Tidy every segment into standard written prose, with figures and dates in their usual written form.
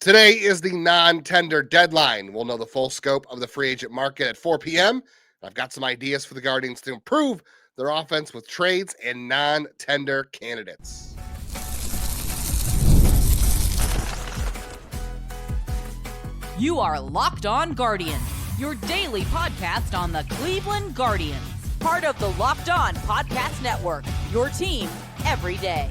Today is the non-tender deadline. We'll know the full scope of the free agent market at 4 p.m. I've got some ideas for the Guardians to improve their offense with trades and non-tender candidates. You are Locked On Guardians, your daily podcast on the Cleveland Guardians. Part of the Locked On Podcast Network, your team every day.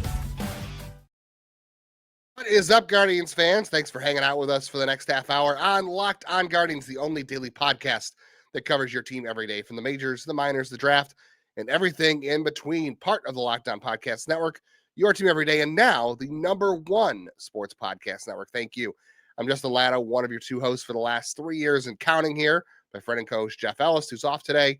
What is up, Guardians fans? Thanks for hanging out with us for the next half hour on Locked On Guardians, the only daily podcast that covers your team every day, from the majors, the minors, the draft, and everything in between. Part of the Locked On Podcast Network, your team every day, and now the #1 sports podcast network. Thank you. I'm Justin Latto, one of your two hosts for the last 3 years and counting here. My friend and co-host Jeff Ellis, who's off today,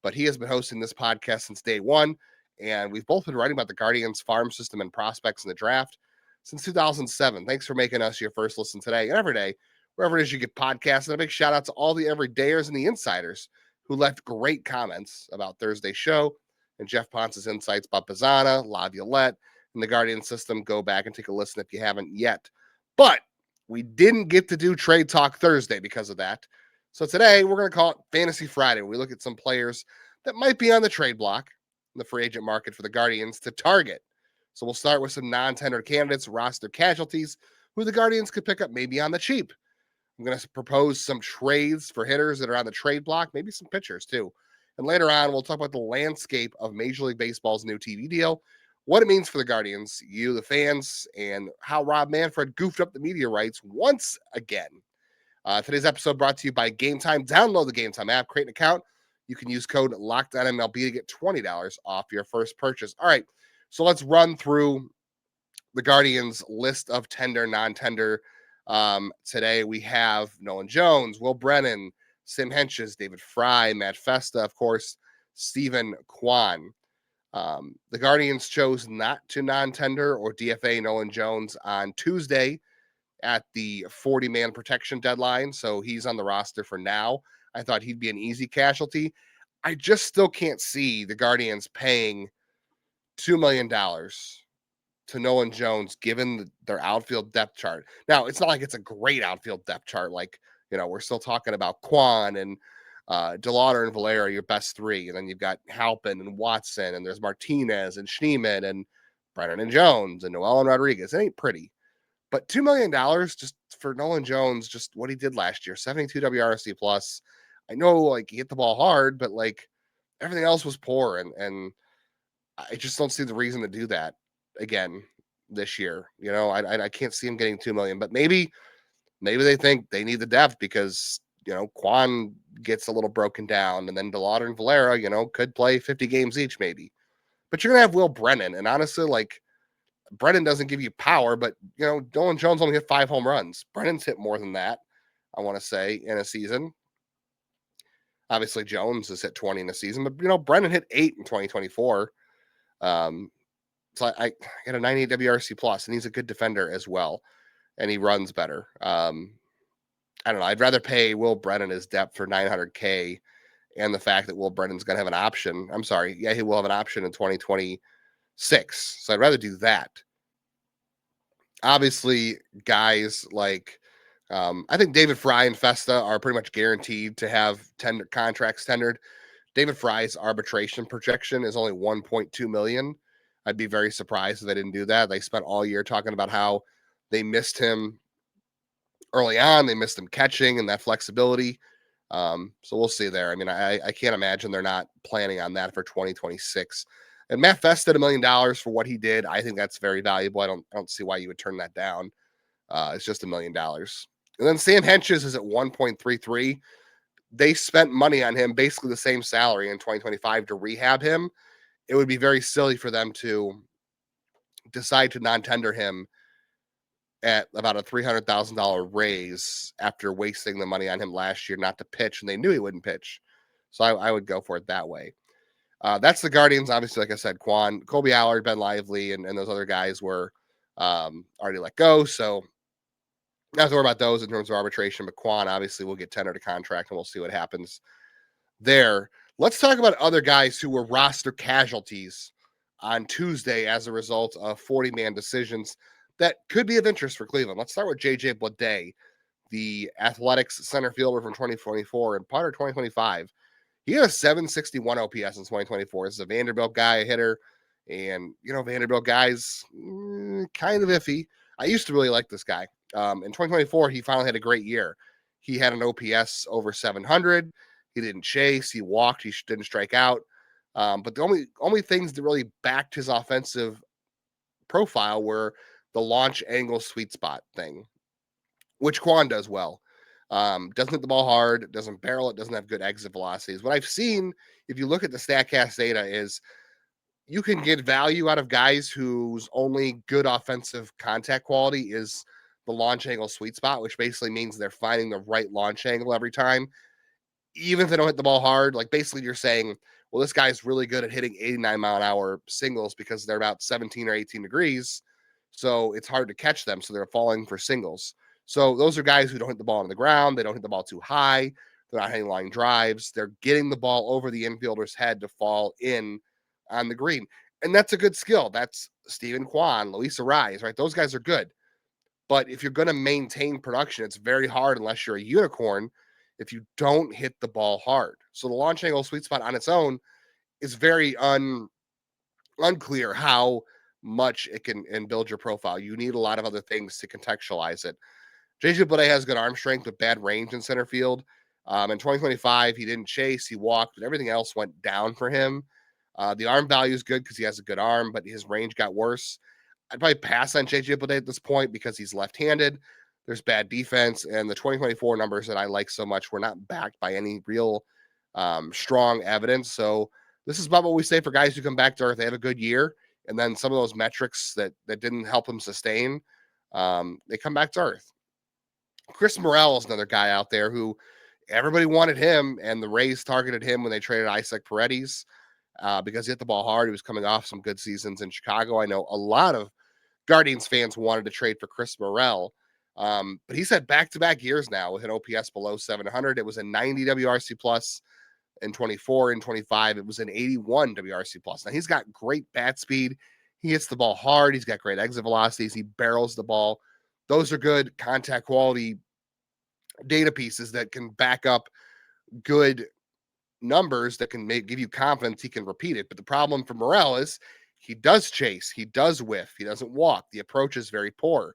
but he has been hosting this podcast since day one, and we've both been writing about the Guardians farm system and prospects in the draft since 2007. Thanks for making us your first listen today and every day, wherever it is you get podcasts. And a big shout out to all the everydayers and the insiders who left great comments about Thursday's show and Jeff Ponce's insights about Bazzana, Laviolette, and the Guardian system. Go back and take a listen if you haven't yet. But we didn't get to do Trade Talk Thursday because of that. So today we're going to call it Fantasy Friday. We look at some players that might be on the trade block in the free agent market for the Guardians to target. So we'll start with some non-tendered candidates, roster casualties, who the Guardians could pick up maybe on the cheap. I'm going to propose some trades for hitters that are on the trade block, maybe some pitchers too. And later on, we'll talk about the landscape of Major League Baseball's new TV deal, what it means for the Guardians, you, the fans, and how Rob Manfred goofed up the media rights once again. Today's episode brought to you by Game Time. Download the Game Time app, create an account. You can use code LOCKEDONMLB to get $20 off your first purchase. All right. So let's run through the Guardians' list of tender, non-tender. Today we have Nolan Jones, Will Brennan, Sanchez, David Fry, Matt Festa, of course, Stephen Kwan. The Guardians chose not to non-tender or DFA Nolan Jones on Tuesday at the 40-man protection deadline, so he's on the roster for now. I thought he'd be an easy casualty. I just still can't see the Guardians paying $2 million to Nolan Jones, given their outfield depth chart. Now, it's not like it's a great outfield depth chart. Like, we're still talking about Kwan and DeLauder and Valera, your best three. And then you've got Halpin and Watson, and there's Martinez and Schneemann and Brennan and Jones and Noel and Rodriguez. It ain't pretty. But $2 million just for Nolan Jones, just what he did last year, 72 WRC plus. I know, he hit the ball hard, but, everything else was poor. And I just don't see the reason to do that again this year. I can't see him getting $2 million, but maybe they think they need the depth because, Kwan gets a little broken down, and then DeLauder and Valera, could play 50 games each maybe. But you're going to have Will Brennan, and honestly, Brennan doesn't give you power, but, Nolan Jones only hit 5 home runs. Brennan's hit more than that, I want to say, in a season. Obviously, Jones has hit 20 in a season, but, Brennan hit 8 in 2024. So I got a 98 WRC plus, and he's a good defender as well, and he runs better. I don't know. I'd rather pay Will Brennan his depth for $900K, and the fact that Will Brennan's going to have an option. I'm sorry. Yeah, he will have an option in 2026. So I'd rather do that. Obviously, guys like I think David Fry and Festa are pretty much guaranteed to have contracts tendered. David Fry's arbitration projection is only $1.2 million. I'd be very surprised if they didn't do that. They spent all year talking about how they missed him early on. They missed him catching and that flexibility. So we'll see there. I mean, I can't imagine they're not planning on that for 2026. And Matt Festa at $1 million for what he did. I think that's very valuable. I don't see why you would turn that down. It's just $1 million. And then Sanchez is at 1.33. They spent money on him, basically the same salary in 2025 to rehab him. It would be very silly for them to decide to non-tender him at about a $300,000 raise after wasting the money on him last year not to pitch, and they knew he wouldn't pitch. So I would go for it that way. That's the Guardians. Obviously, like I said, Kwan, Colby Allard, Ben Lively, and those other guys were already let go. So not have to worry about those in terms of arbitration, but Kwan obviously will get tendered a contract, and we'll see what happens there. Let's talk about other guys who were roster casualties on Tuesday as a result of 40-man decisions. that could be of interest for Cleveland. Let's start with JJ Bleday, the Athletics center fielder from 2024 and part of 2025. He had a 761 OPS in 2024. This is a Vanderbilt guy, a hitter. And, Vanderbilt guys, kind of iffy. I used to really like this guy. In 2024, he finally had a great year. He had an OPS over 700. He didn't chase. He walked. He didn't strike out. But the only things that really backed his offensive profile were the launch angle sweet spot thing, which Quan does well. Doesn't hit the ball hard, doesn't barrel it, doesn't have good exit velocities. What I've seen, if you look at the StatCast data, is you can get value out of guys whose only good offensive contact quality is the launch angle sweet spot, which basically means they're finding the right launch angle every time. Even if they don't hit the ball hard, like basically you're saying, well, this guy's really good at hitting 89-mile-an-hour singles because they're about 17 or 18 degrees. So it's hard to catch them. So they're falling for singles. So those are guys who don't hit the ball on the ground. They don't hit the ball too high. They're not hitting line drives. They're getting the ball over the infielder's head to fall in on the green. And that's a good skill. That's Steven Kwan, Luis Arraez, right? Those guys are good. But if you're going to maintain production, it's very hard unless you're a unicorn if you don't hit the ball hard. So the launch angle sweet spot on its own is very unclear how much it can and build your profile. You need a lot of other things to contextualize it. JJ Bleday has good arm strength with bad range in center field. In 2025, he didn't chase, he walked, but everything else went down for him. The arm value is good because he has a good arm, but his range got worse. I'd probably pass on JJ Bleday at this point because he's left-handed. There's bad defense, and the 2024 numbers that I like so much were not backed by any real strong evidence. So this is about what we say for guys who come back to earth. They have a good year, and then some of those metrics that didn't help them sustain, they come back to earth. Chris Morel is another guy out there who everybody wanted him, and the Rays targeted him when they traded Isaac Paredes because he hit the ball hard. He was coming off some good seasons in Chicago. I know a lot of Guardians fans wanted to trade for Chris Morel, but he's had back-to-back years now with an OPS below 700. It was a 90 WRC plus in 24. In 25, it was an 81 WRC plus. Now, he's got great bat speed. He hits the ball hard. He's got great exit velocities. He barrels the ball. Those are good contact quality data pieces that can back up good numbers that can give you confidence he can repeat it. But the problem for Morel is he does chase, he does whiff, he doesn't walk. The approach is very poor.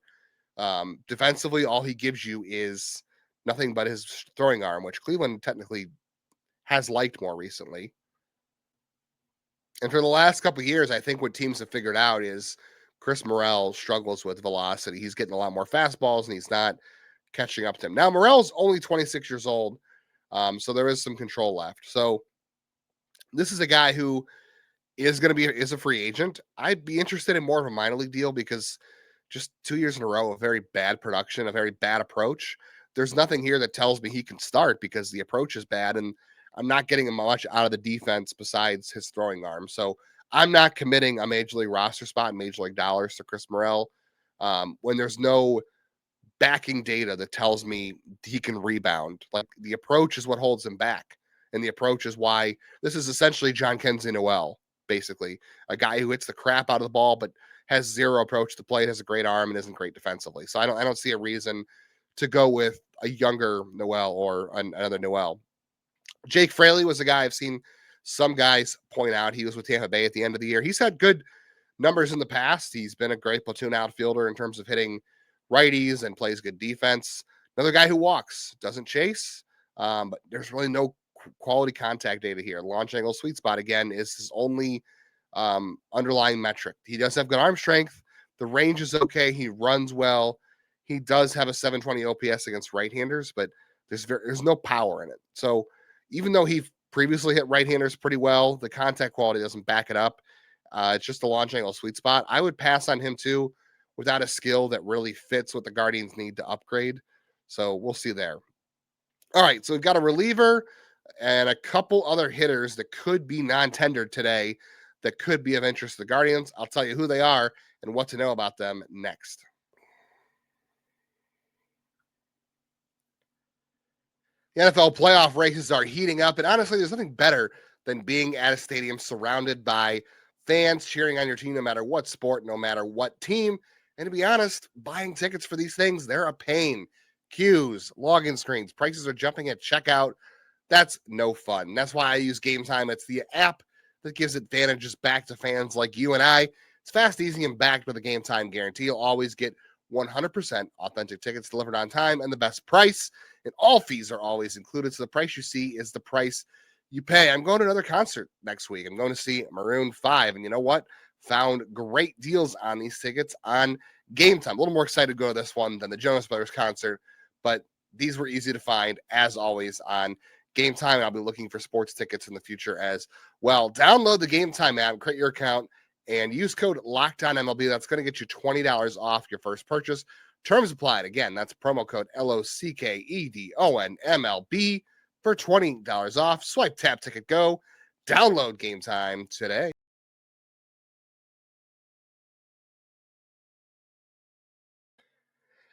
Defensively, all he gives you is nothing but his throwing arm, which Cleveland technically has liked more recently. And for the last couple of years, I think what teams have figured out is Chris Morel struggles with velocity. He's getting a lot more fastballs, and he's not catching up to him. Now, Morel's only 26 years old, so there is some control left. So this is a guy who is a free agent. I'd be interested in more of a minor league deal because just 2 years in a row of very bad production, a very bad approach. There's nothing here that tells me he can start because the approach is bad, and I'm not getting him much out of the defense besides his throwing arm. So I'm not committing a major league roster spot and major league dollars to Chris Morel when there's no backing data that tells me he can rebound. Like, the approach is what holds him back. And the approach is why this is essentially John Kenzie Noel, basically a guy who hits the crap out of the ball, but has zero approach to play, has a great arm, and isn't great defensively. So I don't see a reason to go with a younger Noel or another Noel. Jake Fraley was a guy I've seen some guys point out. He was with Tampa Bay at the end of the year. He's had good numbers in the past. He's been a great platoon outfielder in terms of hitting righties and plays good defense. Another guy who walks, doesn't chase, but there's really no quality contact data here. Launch angle sweet spot, again, is his only underlying metric. He does have good arm strength. The range is okay. He runs well. He does have a 720 OPS against right-handers, but there's no power in it. So even though he previously hit right-handers pretty well, the contact quality doesn't back it up. It's just a launch angle sweet spot. I would pass on him too without a skill that really fits what the Guardians need to upgrade. So we'll see there. All right, so we've got a reliever and a couple other hitters that could be non-tendered today that could be of interest to the Guardians. I'll tell you who they are and what to know about them next. The NFL playoff races are heating up, and honestly, there's nothing better than being at a stadium surrounded by fans cheering on your team no matter what sport, no matter what team, And to be honest, buying tickets for these things, they're a pain. Queues, login screens, prices are jumping at checkout. That's no fun. That's why I use Game Time. It's the app that gives advantages back to fans like you and I. It's fast, easy, and backed with a Game Time guarantee. You'll always get 100% authentic tickets delivered on time and the best price. And all fees are always included. So the price you see is the price you pay. I'm going to another concert next week. I'm going to see Maroon 5. And you know what? Found great deals on these tickets on Game Time. A little more excited to go to this one than the Jonas Brothers concert, but these were easy to find as always on Game Time. I'll be looking for sports tickets in the future as well. Download the Game Time app, create your account, and use code LOCKEDONMLB. That's going to get you $20 off your first purchase. Terms applied. Again, that's promo code LOCKEDONMLB for $20 off. Swipe, tap, ticket, go. Download Game Time today.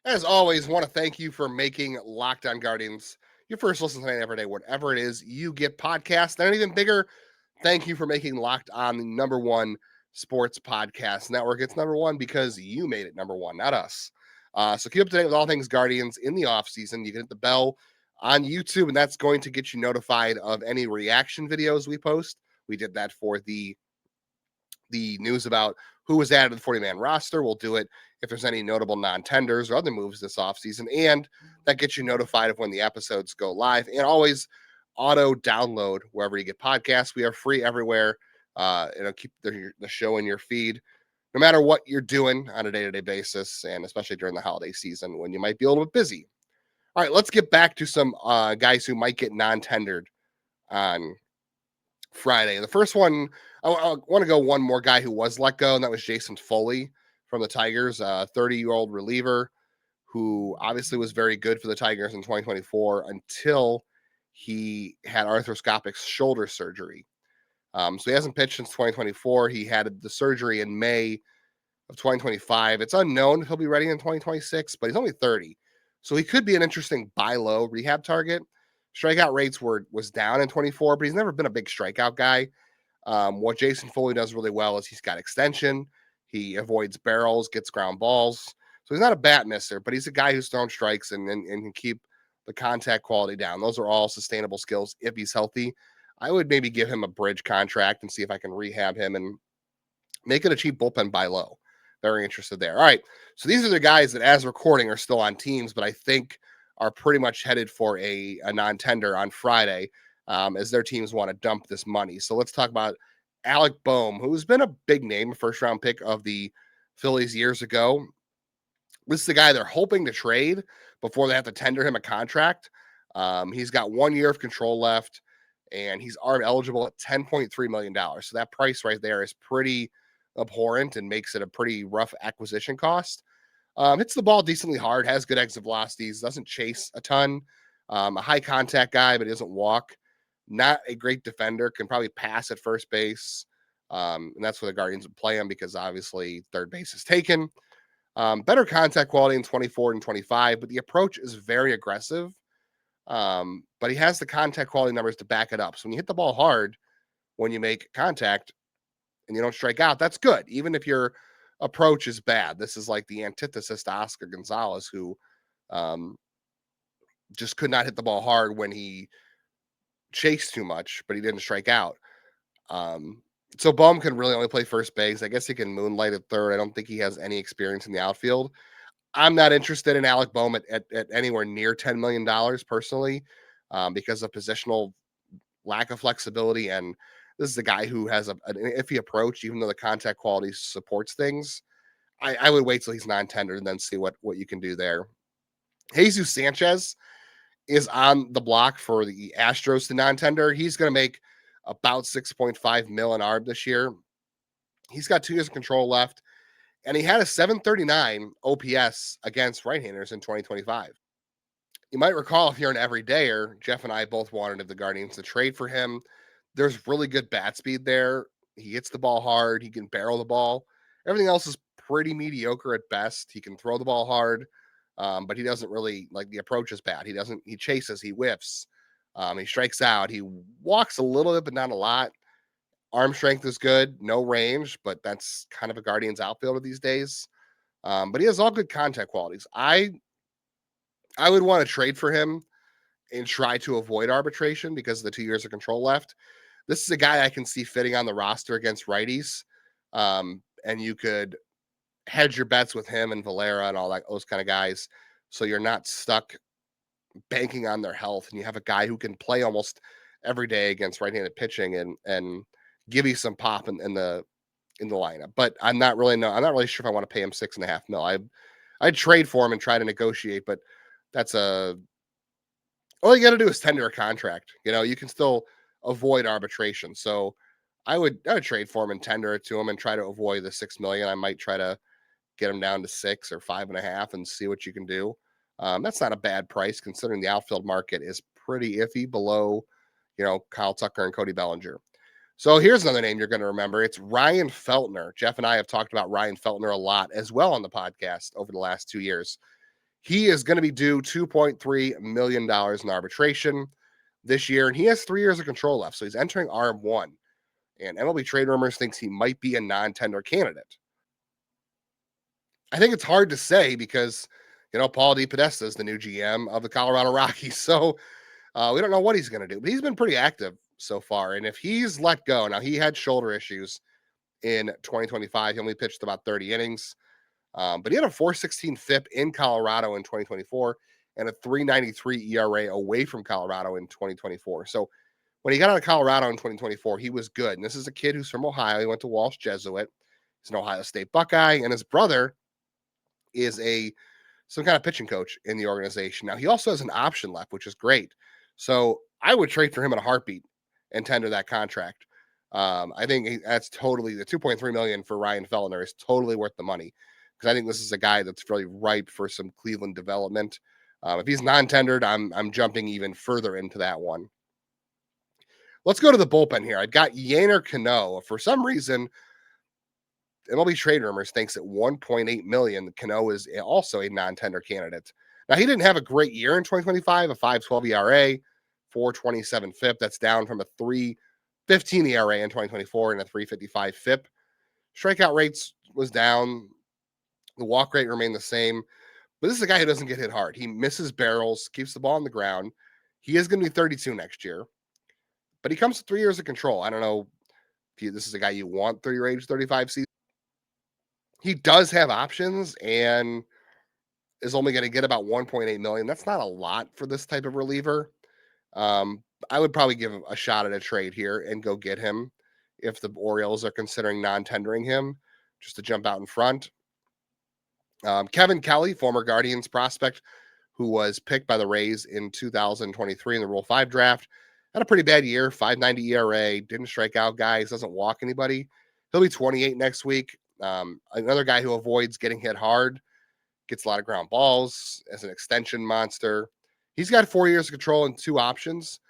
As always, want to thank you for making Locked On Guardians your first listen tonight every day, whatever it is you get podcasts. And even bigger, thank you for making Locked On the number one sports podcast network. It's number one because you made it number one, not us. So keep up to date with all things Guardians in the offseason. You can hit the bell on YouTube, and that's going to get you notified of any reaction videos we post. We did that for the news about who was added to the 40-man roster. We'll do it if there's any notable non-tenders or other moves this offseason, and that gets you notified of when the episodes go live. And always auto download wherever you get podcasts. We are free everywhere. Keep the show in your feed, no matter what you're doing on a day-to-day basis, and especially during the holiday season when you might be a little bit busy. All right, let's get back to some guys who might get non-tendered on Friday. The first one, I want to go one more guy who was let go, and that was Jason Foley from the Tigers, a 30-year-old reliever who obviously was very good for the Tigers in 2024 until he had arthroscopic shoulder surgery. So he hasn't pitched since 2024. He had the surgery in May of 2025. It's unknown if he'll be ready in 2026, but he's only 30. So he could be an interesting buy low rehab target. Strikeout rates was down in 24, but he's never been a big strikeout guy. What Jason Foley does really well is he's got extension. He avoids barrels, gets ground balls. So he's not a bat misser, but he's a guy who's thrown strikes and can keep the contact quality down. Those are all sustainable skills if he's healthy. I would maybe give him a bridge contract and see if I can rehab him and make it a cheap bullpen buy low. Very interested there. All right. So these are the guys that, as recording, are still on teams, but I think are pretty much headed for a non-tender on Friday as their teams want to dump this money. So let's talk about Alec Bohm, who's been a big name, first-round pick of the Phillies years ago. This is the guy they're hoping to trade before they have to tender him a contract. He's got 1 year of control left, and he's ARB eligible at $10.3 million. So that price right there is pretty abhorrent and makes it a pretty rough acquisition cost. Hits the ball decently hard, has good exit velocities, doesn't chase a ton. A high contact guy, but he doesn't walk. Not a great defender, can probably pass at first base. And that's where the Guardians would play him because obviously third base is taken. Better contact quality in 24 and 25, but the approach is very aggressive. But he has the contact quality numbers to back it up. So when you hit the ball hard, when you make contact and you don't strike out, that's good. Even if your approach is bad. This is like the antithesis to Oscar Gonzalez, who just could not hit the ball hard when he chased too much, but he didn't strike out. So Bohm can really only play first base. I guess he can moonlight at third. I don't think he has any experience in the outfield. I'm not interested in Alec Bohm at anywhere near $10 million personally because of positional lack of flexibility. And this is a guy who has an iffy approach, even though the contact quality supports things. I would wait till he's non-tendered and then see what you can do there. Jesus Sanchez is on the block for the Astros to non-tender. He's going to make about 6.5 mil in ARB this year. He's got 2 years of control left, and he had a 739 OPS against right-handers in 2025. You might recall, if you're an everydayer, Jeff and I both wanted the Guardians to trade for him. There's really good bat speed there. He hits the ball hard. He can barrel the ball. Everything else is pretty mediocre at best. He can throw the ball hard, but he doesn't really, like, the approach is bad. He chases, he whiffs, he strikes out, he walks a little bit, but not a lot. Arm strength is good, no range, but that's kind of a Guardians outfielder these days. But he has all good contact qualities. I would want to trade for him and try to avoid arbitration because of the 2 years of control left. This is a guy I can see fitting on the roster against righties. And you could hedge your bets with him and Valera and all that, those kind of guys. So you're not stuck banking on their health, and you have a guy who can play almost every day against right-handed pitching and give you some pop in the lineup. But I'm not really sure if I want to pay him $6.5 million. I'd trade for him and try to negotiate, but that's all you got to do is tender a contract. You can still avoid arbitration. So I would trade for him and tender it to him and try to avoid the $6 million. I might try to get him down to 6 or 5.5 and see what you can do. That's not a bad price considering the outfield market is pretty iffy below, Kyle Tucker and Cody Bellinger. So here's another name you're going to remember. It's Ryan Feltner. Jeff and I have talked about Ryan Feltner a lot as well on the podcast over the last 2 years. He is going to be due $2.3 million in arbitration this year, and he has 3 years of control left. So he's entering RM1, and MLB Trade Rumors thinks he might be a non-tender candidate. I think it's hard to say because, Paul DePodesta is the new GM of the Colorado Rockies. So we don't know what he's going to do, but he's been pretty active so far. And if he's let go, now he had shoulder issues in 2025. He only pitched about 30 innings, but he had a 4.16 FIP in Colorado in 2024 and a 3.93 ERA away from Colorado in 2024. So when he got out of Colorado in 2024, he was good. And this is a kid who's from Ohio. He went to Walsh Jesuit. He's an Ohio State Buckeye, and his brother is some kind of pitching coach in the organization. Now, he also has an option left, which is great. So I would trade for him in a heartbeat and tender that contract. I think that's totally the $2.3 million for Ryan Feltner is totally worth the money because I think this is a guy that's really ripe for some Cleveland development. If he's non-tendered, I'm jumping even further into that one. Let's go to the bullpen here. I've got Yennier Cano. For some reason, MLB Trade Rumors thinks at $1.8 million, Cano is also a non-tender candidate. Now, he didn't have a great year in 2025, a 5.12 ERA, 4.27 FIP. That's down from a 3.15 ERA in 2024 and a 3.55 FIP. Strikeout rates was down. The walk rate remained the same. But this is a guy who doesn't get hit hard. He misses barrels, keeps the ball on the ground. He is going to be 32 next year. But he comes to 3 years of control. I don't know if this is a guy you want through your age 35 season. He does have options and is only going to get about $1.8 million. That's not a lot for this type of reliever. I would probably give him a shot at a trade here and go get him if the Orioles are considering non-tendering him just to jump out in front. Kevin Kelly, former Guardians prospect who was picked by the Rays in 2023 in the Rule 5 draft, had a pretty bad year, 5.90 ERA, didn't strike out guys, doesn't walk anybody. He'll be 28 next week. Another guy who avoids getting hit hard, gets a lot of ground balls as an extension monster. He's got 4 years of control and 2 options.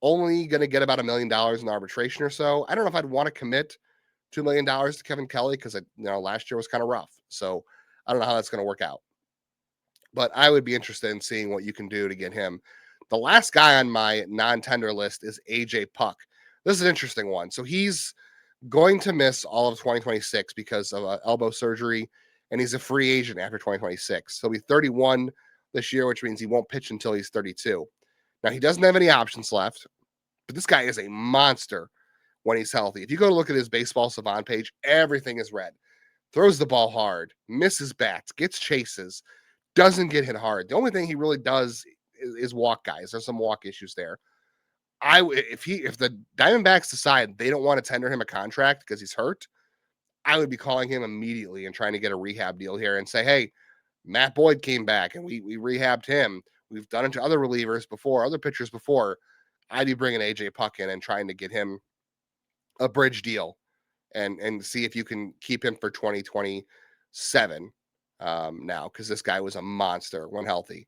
Only going to get about $1 million in arbitration or so. I don't know if I'd want to commit $2 million to Kevin Kelly because last year was kind of rough. So I don't know how that's going to work out. But I would be interested in seeing what you can do to get him. The last guy on my non-tender list is AJ Puk. This is an interesting one. So he's going to miss all of 2026 because of elbow surgery, and he's a free agent after 2026. He'll be 31 this year, which means he won't pitch until he's 32. Now, he doesn't have any options left, but this guy is a monster when he's healthy. If you go to look at his Baseball Savant page, everything is red. Throws the ball hard, misses bats, gets chases, doesn't get hit hard. The only thing he really does is walk guys. There's some walk issues there. If the Diamondbacks decide they don't want to tender him a contract because he's hurt, I would be calling him immediately and trying to get a rehab deal here and say, hey, Matt Boyd came back and we rehabbed him. We've done it to other relievers before, other pitchers before. I'd be bringing AJ Puk in and trying to get him a bridge deal and see if you can keep him for 2027 now, because this guy was a monster when healthy.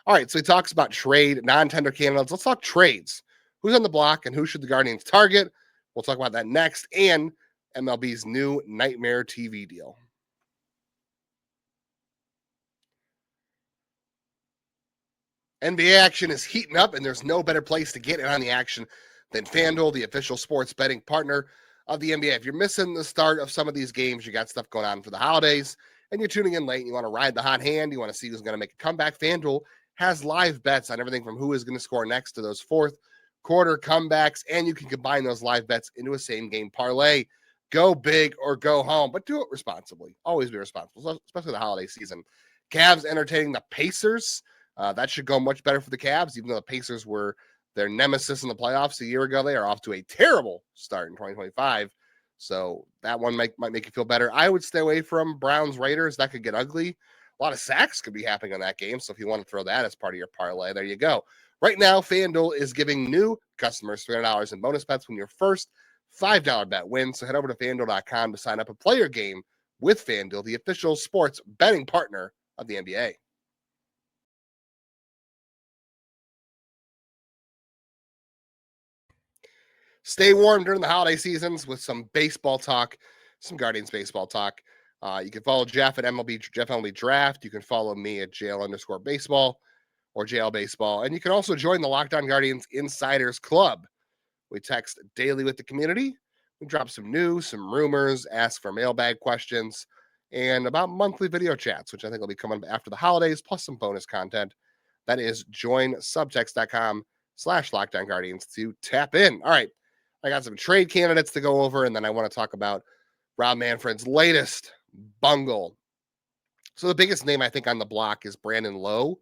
All right, so he talks about trade, non-tender candidates. Let's talk trades. Who's on the block and who should the Guardians target? We'll talk about that next, and MLB's new Nightmare TV deal. NBA action is heating up, and there's no better place to get in on the action than FanDuel, the official sports betting partner of the NBA. If you're missing the start of some of these games, you got stuff going on for the holidays, and you're tuning in late and you want to ride the hot hand, you want to see who's going to make a comeback, FanDuel has live bets on everything from who is going to score next to those fourth quarter comebacks, and you can combine those live bets into a same game parlay. Go big or go home, but do it responsibly. Always be responsible, especially the holiday season. Cavs entertaining the Pacers. That should go much better for the Cavs, even though the Pacers were their nemesis in the playoffs a year ago. They are off to a terrible start in 2025. So that one might make you feel better. I would stay away from Browns Raiders. That could get ugly. A lot of sacks could be happening on that game. So if you want to throw that as part of your parlay, there you go. Right now, FanDuel is giving new customers $300 in bonus bets when your first $5 bet wins. So head over to FanDuel.com to sign up and play your game with FanDuel, the official sports betting partner of the NBA. Stay warm during the holiday seasons with some baseball talk, some Guardians baseball talk. You can follow Jeff at Jeff MLB Draft. You can follow me at JL_baseball or JL Baseball. And you can also join the Locked On Guardians Insiders Club. We text daily with the community. We drop some news, some rumors, ask for mailbag questions, and about monthly video chats, which I think will be coming after the holidays, plus some bonus content. That is joinsubtext.com/LockedOnGuardians to tap in. All right. I got some trade candidates to go over, and then I want to talk about Rob Manfred's latest bungle. So the biggest name I think on the block is Brandon Lowe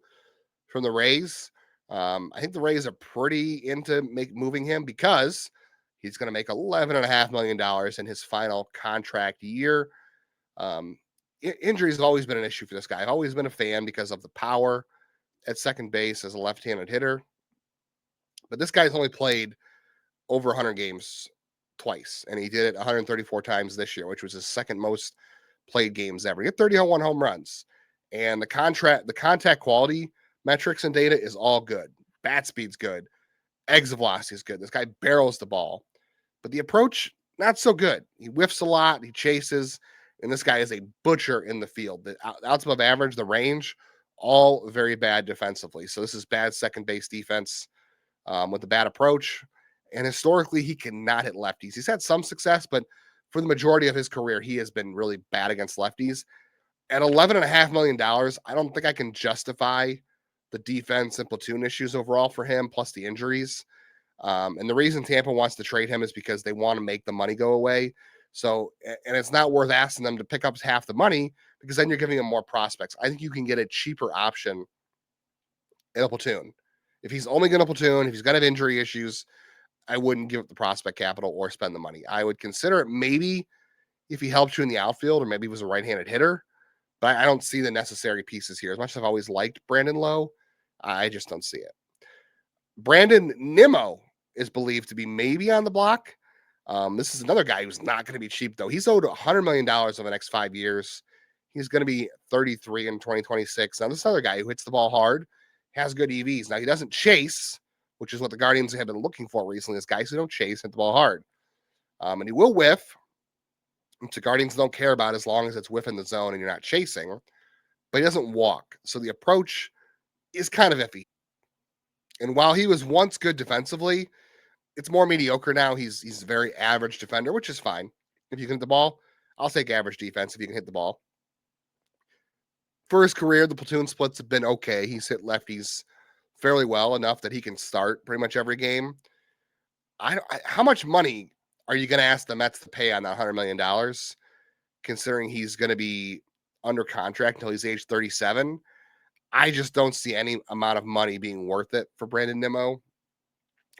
from the Rays. I think the Rays are pretty into moving him because he's going to make $11.5 million in his final contract year. Injuries have always been an issue for this guy. I've always been a fan because of the power at second base as a left-handed hitter. But this guy's only played over 100 games twice, and he did it 134 times this year, which was his second most played games ever. He had 31 home runs, and the contact quality metrics and data is all good. Bat speed's good. Exit velocity is good. This guy barrels the ball, but the approach, not so good. He whiffs a lot. He chases, and this guy is a butcher in the field. The outs above average, the range, all very bad defensively. So this is bad second base defense with a bad approach. And historically, he cannot hit lefties. He's had some success, but for the majority of his career, he has been really bad against lefties. At $11.5 million, I don't think I can justify the defense and platoon issues overall for him, plus the injuries. And the reason Tampa wants to trade him is because they want to make the money go away. So, and it's not worth asking them to pick up half the money because then you're giving them more prospects. I think you can get a cheaper option in a platoon. If he's only going to platoon, if he's going to have injury issues, I wouldn't give up the prospect capital or spend the money. I would consider it maybe if he helped you in the outfield or maybe he was a right-handed hitter, but I don't see the necessary pieces here. As much as I've always liked Brandon Lowe, I just don't see it. Brandon Nimmo is believed to be maybe on the block. This is another guy who's not going to be cheap, though. He's owed $100 million over the next 5 years. He's going to be 33 in 2026. Now, this is another guy who hits the ball hard, has good EVs. Now, he doesn't chase, which is what the Guardians have been looking for recently, is guys who don't chase, hit the ball hard. And he will whiff, which the Guardians don't care about as long as it's whiff in the zone and you're not chasing, but he doesn't walk. So the approach is kind of iffy. And while he was once good defensively, it's more mediocre now. He's a very average defender, which is fine. If you can hit the ball, I'll take average defense if you can hit the ball. For his career, the platoon splits have been okay. He's hit lefties fairly well enough that he can start pretty much every game. How much money are you going to ask the Mets to pay on that $100 million, considering he's going to be under contract until he's age 37? I just don't see any amount of money being worth it for Brandon Nimmo.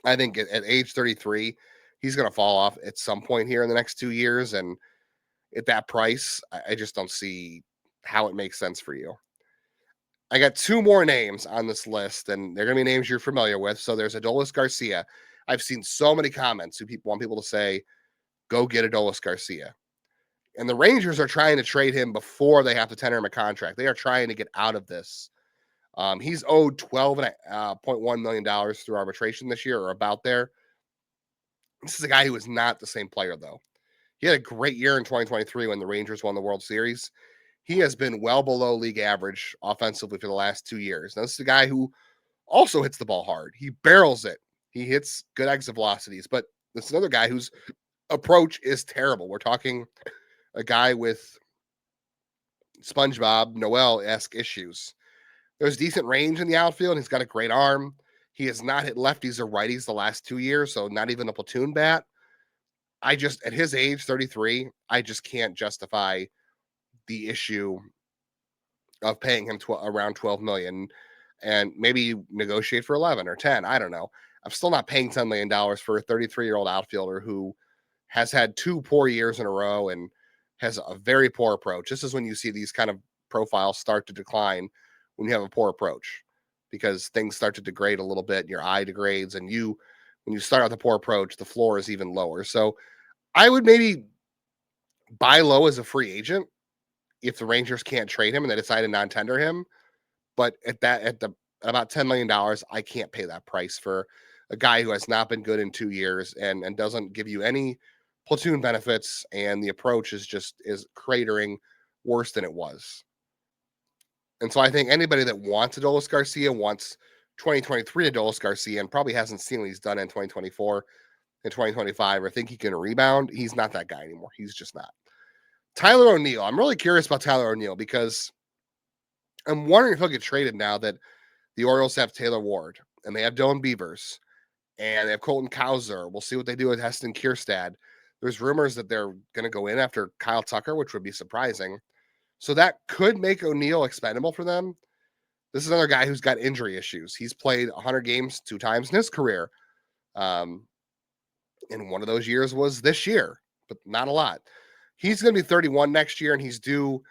I think at age 33, he's going to fall off at some point here in the next 2 years. And at that price, I just don't see how it makes sense for you. I got two more names on this list, and they're going to be names you're familiar with. So there's Adolis Garcia. I've seen so many comments who want people to say, go get Adolis Garcia. And the Rangers are trying to trade him before they have to tender him a contract. They are trying to get out of this. He's owed $12.1 million through arbitration this year, or about there. This is a guy who is not the same player, though. He had a great year in 2023 when the Rangers won the World Series. He has been well below league average offensively for the last 2 years. Now, this is a guy who also hits the ball hard. He barrels it. He hits good exit velocities, but this is another guy whose approach is terrible. We're talking a guy with SpongeBob Noel-esque issues. There's decent range in the outfield. He's got a great arm. He has not hit lefties or righties the last 2 years, so not even a platoon bat. I just, at his age, 33, I just can't justify the issue of paying him around 12 million and maybe negotiate for 11 or 10. I don't know. I'm still not paying $10 million for a 33-year-old outfielder who has had 2 poor years in a row and has a very poor approach. This is when you see these kind of profiles start to decline, when you have a poor approach, because things start to degrade a little bit and your eye degrades, and when you start with a poor approach, the floor is even lower. So I would maybe buy low as a free agent if the Rangers can't trade him and they decide to non-tender him. But at about $10 million, I can't pay that price for a guy who has not been good in 2 years and doesn't give you any platoon benefits, and the approach is cratering worse than it was. And so I think anybody that wants Adolis Garcia wants 2023 Adolis Garcia and probably hasn't seen what he's done in 2024 and 2025 or think he can rebound. He's not that guy anymore. He's just not. Tyler O'Neill. I'm really curious about Tyler O'Neill because I'm wondering if he'll get traded now that the Orioles have Taylor Ward and they have Dylan Beavers and they have Colton Cowser. We'll see what they do with Heston Kierstad. There's rumors that they're going to go in after Kyle Tucker, which would be surprising. So that could make O'Neill expendable for them. This is another guy who's got injury issues. He's played 100 games 2 times in his career. And one of those years was this year, but not a lot. He's going to be 31 next year, and he's due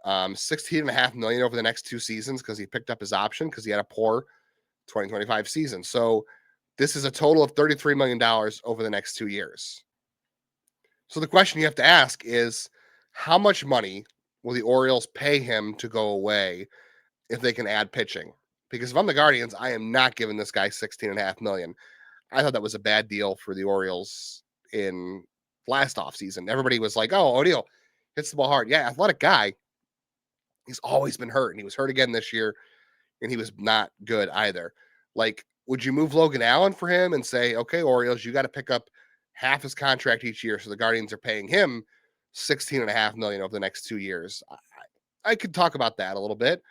$16.5 million over the next 2 seasons because he picked up his option because he had a poor 2025 season. So this is a total of $33 million over the next 2 years. So the question you have to ask is, how much money will the Orioles pay him to go away if they can add pitching? Because if I'm the Guardians, I am not giving this guy $16.5 million. I thought that was a bad deal for the Orioles in last offseason. Everybody was like, oh, O'Neill hits the ball hard. Yeah, athletic guy. He's always been hurt, and he was hurt again this year, and he was not good either. Like, would you move Logan Allen for him and say, okay, Orioles, you got to pick up half his contract each year, so the Guardians are paying him $16.5 million over the next 2 years? I could talk about that a little bit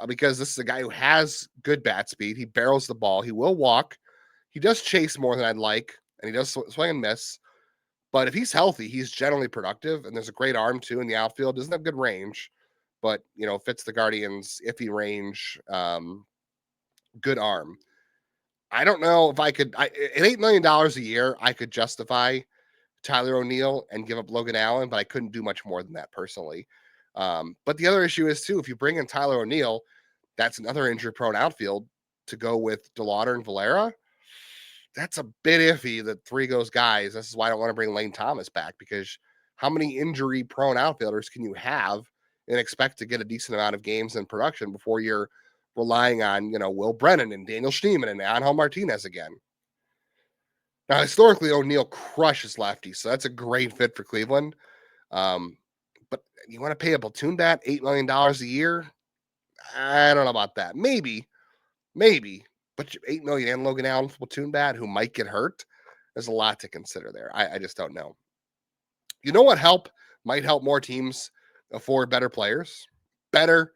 because this is a guy who has good bat speed. He barrels the ball. He will walk. He does chase more than I'd like, and he does swing and miss. But if he's healthy, he's generally productive, and there's a great arm, too, in the outfield. Doesn't have good range, but, fits the Guardians' iffy range, good arm. I don't know if I could – at $8 million a year, I could justify Tyler O'Neill and give up Logan Allen, but I couldn't do much more than that personally. But the other issue is, too, if you bring in Tyler O'Neill, that's another injury-prone outfield to go with DeLauder and Valera. That's a bit iffy that 3 of those guys. This is why I don't want to bring Lane Thomas back, because how many injury-prone outfielders can you have and expect to get a decent amount of games in production before you're relying on, Will Brennan and Daniel Schneemann and Angel Martinez again? Now, historically, O'Neill crushes lefties, so that's a great fit for Cleveland. But you want to pay a platoon bat $8 million a year? I don't know about that. Maybe. But $8 million and Logan Allen platoon bat who might get hurt. There's a lot to consider there. I just don't know. You know what might help more teams afford better players? Better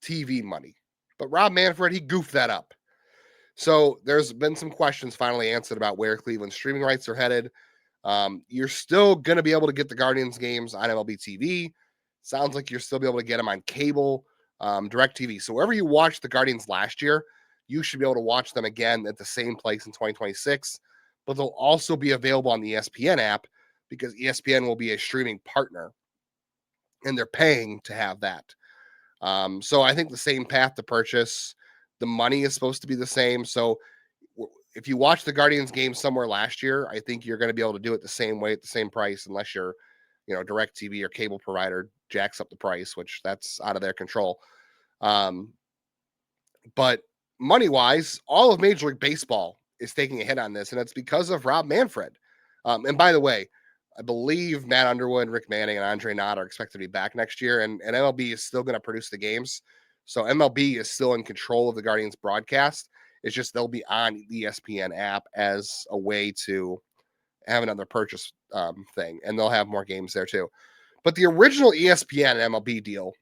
TV money. But Rob Manfred, he goofed that up. So there's been some questions finally answered about where Cleveland's streaming rights are headed. You're still going to be able to get the Guardians games on MLB TV. Sounds like you're still be able to get them on cable, DirecTV. So wherever you watched the Guardians last year, you should be able to watch them again at the same place in 2026. But they'll also be available on the ESPN app because ESPN will be a streaming partner, and they're paying to have that. So I think the same path to purchase. The money is supposed to be the same. So if you watch the Guardians game somewhere last year, I think you're going to be able to do it the same way at the same price, unless your, DirecTV or cable provider jacks up the price, which that's out of their control. But money-wise, all of Major League Baseball is taking a hit on this, and it's because of Rob Manfred. And by the way, I believe Matt Underwood, Rick Manning, and Andre Knott are expected to be back next year, and MLB is still going to produce the games. So MLB is still in control of the Guardians broadcast. It's just they'll be on the ESPN app as a way to have another purchase thing, and they'll have more games there too. But the original ESPN and MLB deal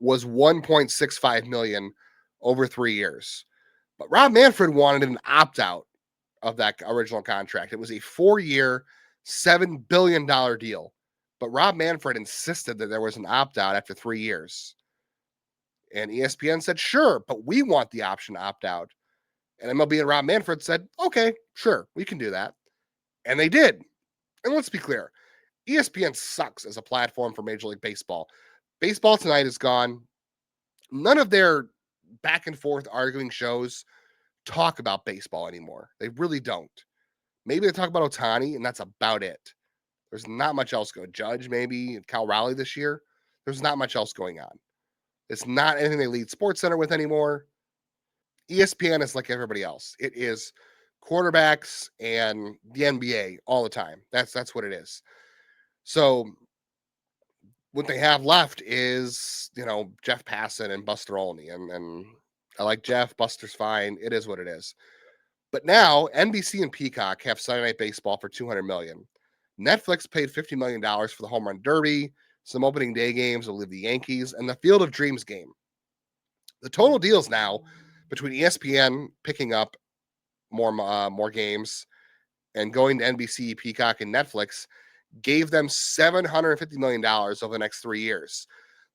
was $1.65 million over 3 years. But Rob Manfred wanted an opt-out of that original contract. It was a 4-year, $7 billion deal. But Rob Manfred insisted that there was an opt-out after 3 years. And ESPN said, sure, but we want the option to opt out. And MLB and Rob Manfred said, okay, sure, we can do that. And they did. And let's be clear, ESPN sucks as a platform for Major League Baseball. Baseball Tonight is gone. None of their back and forth arguing shows talk about baseball anymore. They really don't. Maybe they talk about Ohtani, and that's about it. There's not much else going. Judge, maybe, Cal Raleigh this year. There's not much else going on. It's not anything they lead Sports Center with anymore. ESPN is like everybody else. It is quarterbacks and the NBA all the time. That's what it is. So what they have left is, Jeff Passan and Buster Olney. And I like Jeff. Buster's fine. It is what it is. But now NBC and Peacock have Sunday Night Baseball for $200 million. Netflix paid $50 million for the Home Run Derby, some opening day games will leave the Yankees, and the Field of Dreams game. The total deals now between ESPN picking up more games and going to NBC, Peacock, and Netflix gave them $750 million over the next 3 years.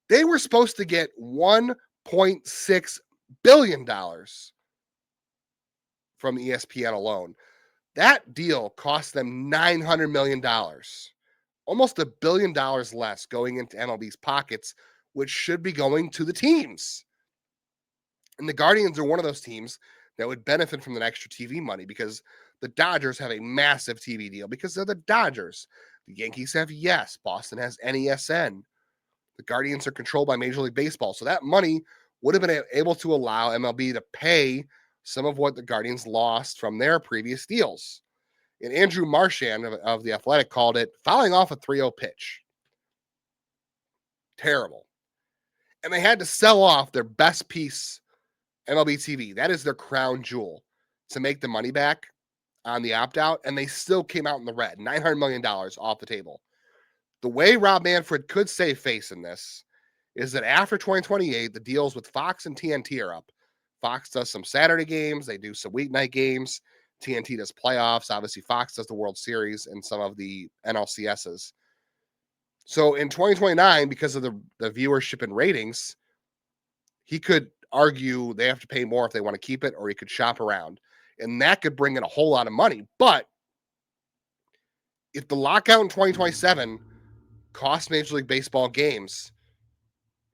They were supposed to get $1.6 billion from ESPN alone. That deal cost them $900 million, almost $1 billion less going into MLB's pockets, which should be going to the teams. And the Guardians are one of those teams that would benefit from that extra TV money because the Dodgers have a massive TV deal because they're the Dodgers. The Yankees have YES. Boston has NESN. The Guardians are controlled by Major League Baseball. So that money would have been able to allow MLB to pay some of what the Guardians lost from their previous deals. And Andrew Marchand of The Athletic called it fouling off a 3-0 pitch. Terrible. And they had to sell off their best piece, MLB TV. That is their crown jewel to make the money back on the opt-out, and they still came out in the red, $900 million off the table. The way Rob Manfred could save face in this is that after 2028, the deals with Fox and TNT are up. Fox does some Saturday games. They do some weeknight games. TNT does playoffs. Obviously, Fox does the World Series and some of the NLCSs. So in 2029, because of the viewership and ratings, he could argue they have to pay more if they want to keep it, or he could shop around. And that could bring in a whole lot of money. But if the lockout in 2027 costs Major League Baseball games,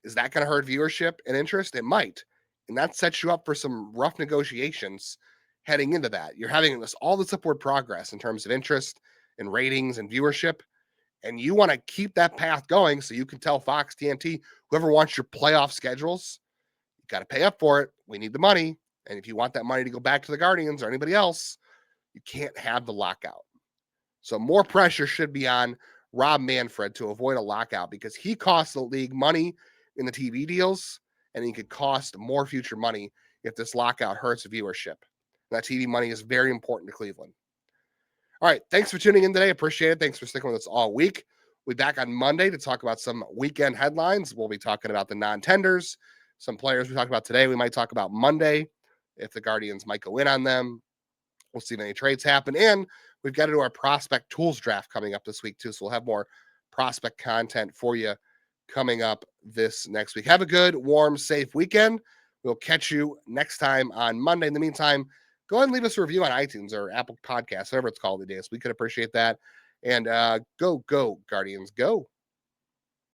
is that going to hurt viewership and interest? It might. And that sets you up for some rough negotiations heading into that. You're having all this upward progress in terms of interest and ratings and viewership. And you want to keep that path going so you can tell Fox, TNT, whoever wants your playoff schedules, you got to pay up for it. We need the money. And if you want that money to go back to the Guardians or anybody else, you can't have the lockout. So more pressure should be on Rob Manfred to avoid a lockout because he costs the league money in the TV deals, and he could cost more future money if this lockout hurts viewership. That TV money is very important to Cleveland. All right, thanks for tuning in today. Appreciate it. Thanks for sticking with us all week. We'll be back on Monday to talk about some weekend headlines. We'll be talking about the non-tenders, some players we talked about today. We might talk about Monday if the Guardians might go in on them. We'll see if any trades happen. And we've got to do our prospect tools draft coming up this week, too. So we'll have more prospect content for you coming up this next week. Have a good, warm, safe weekend. We'll catch you next time on Monday. In the meantime, go ahead and leave us a review on iTunes or Apple Podcasts, whatever it's called these days. We could appreciate that. And go, Guardians, go.